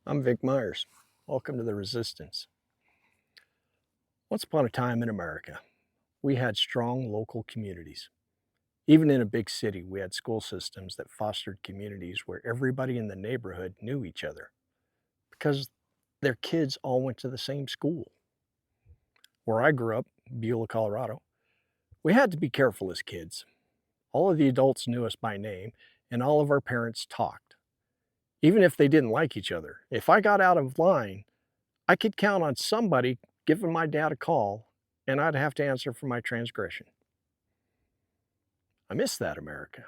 I'm Vic Myers. Welcome to The Resistance. Once upon a time in America, we had strong local communities. Even in a big city, we had school systems that fostered communities where everybody in the neighborhood knew each other because their kids all went to the same school. Where I grew up, Beulah, Colorado, we had to be careful as kids. All of the adults knew us by name, and all of our parents talked, even if they didn't like each other. If I got out of line, I could count on somebody giving my dad a call, and I'd have to answer for my transgression. I miss that America.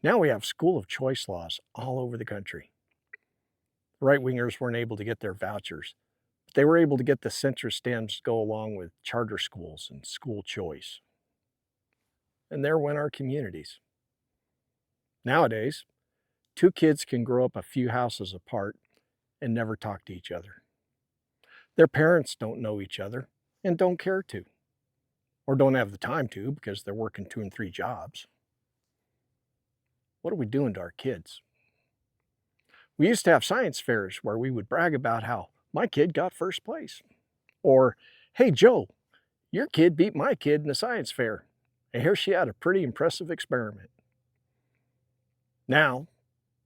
Now we have school of choice laws all over the country. The right-wingers weren't able to get their vouchers, but they were able to get the center stems to go along with charter schools and school choice. And there went our communities. Nowadays, two kids can grow up a few houses apart and never talk to each other. Their parents don't know each other and don't care to, or don't have the time to because they're working 2 and 3 jobs. What are we doing to our kids? We used to have science fairs where we would brag about how my kid got first place. Or, hey Joe, your kid beat my kid in the science fair, and here she had a pretty impressive experiment. Now,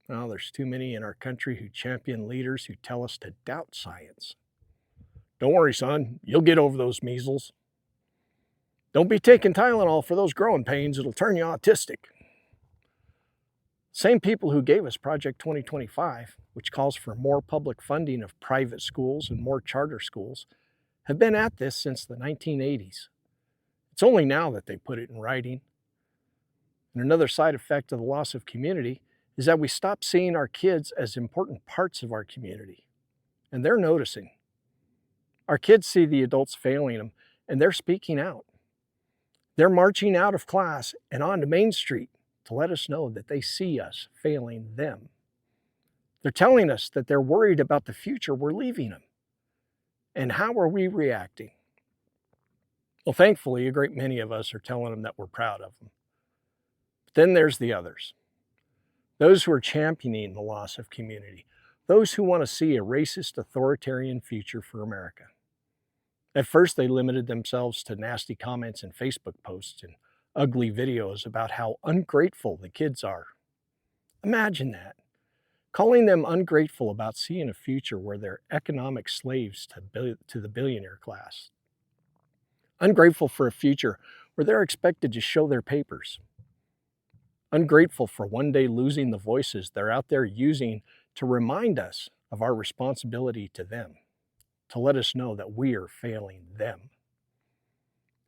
there's too many in our country who champion leaders who tell us to doubt science. Don't worry, son, you'll get over those measles. Don't be taking Tylenol for those growing pains, it'll turn you autistic. Same people who gave us Project 2025, which calls for more public funding of private schools and more charter schools, have been at this since the 1980s. It's only now that they put it in writing. And another side effect of the loss of community is that we stop seeing our kids as important parts of our community. And they're noticing. Our kids see the adults failing them, and they're speaking out. They're marching out of class and onto Main Street to let us know that they see us failing them. They're telling us that they're worried about the future we're leaving them. And how are we reacting? Well, thankfully, a great many of us are telling them that we're proud of them. But then there's the others. Those who are championing the loss of community. Those who want to see a racist, authoritarian future for America. At first, they limited themselves to nasty comments and Facebook posts and ugly videos about how ungrateful the kids are. Imagine that. Calling them ungrateful about seeing a future where they're economic slaves to the billionaire class. Ungrateful for a future where they're expected to show their papers. Ungrateful for one day losing the voices they're out there using to remind us of our responsibility to them, to let us know that we are failing them.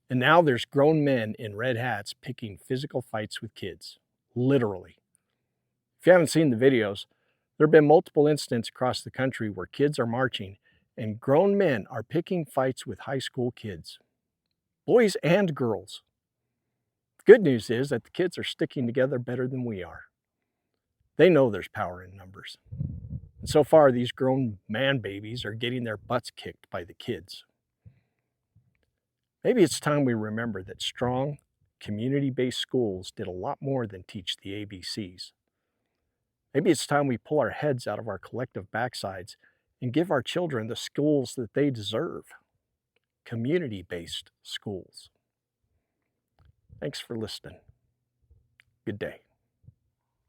And now there's grown men in red hats picking physical fights with kids, literally. If you haven't seen the videos, there have been multiple incidents across the country where kids are marching and grown men are picking fights with high school kids, boys and girls. The good news is that the kids are sticking together better than we are. They know there's power in numbers. And so far, these grown man babies are getting their butts kicked by the kids. Maybe it's time we remember that strong, community-based schools did a lot more than teach the ABCs. Maybe it's time we pull our heads out of our collective backsides and give our children the schools that they deserve. Community-based schools. Thanks for listening. Good day.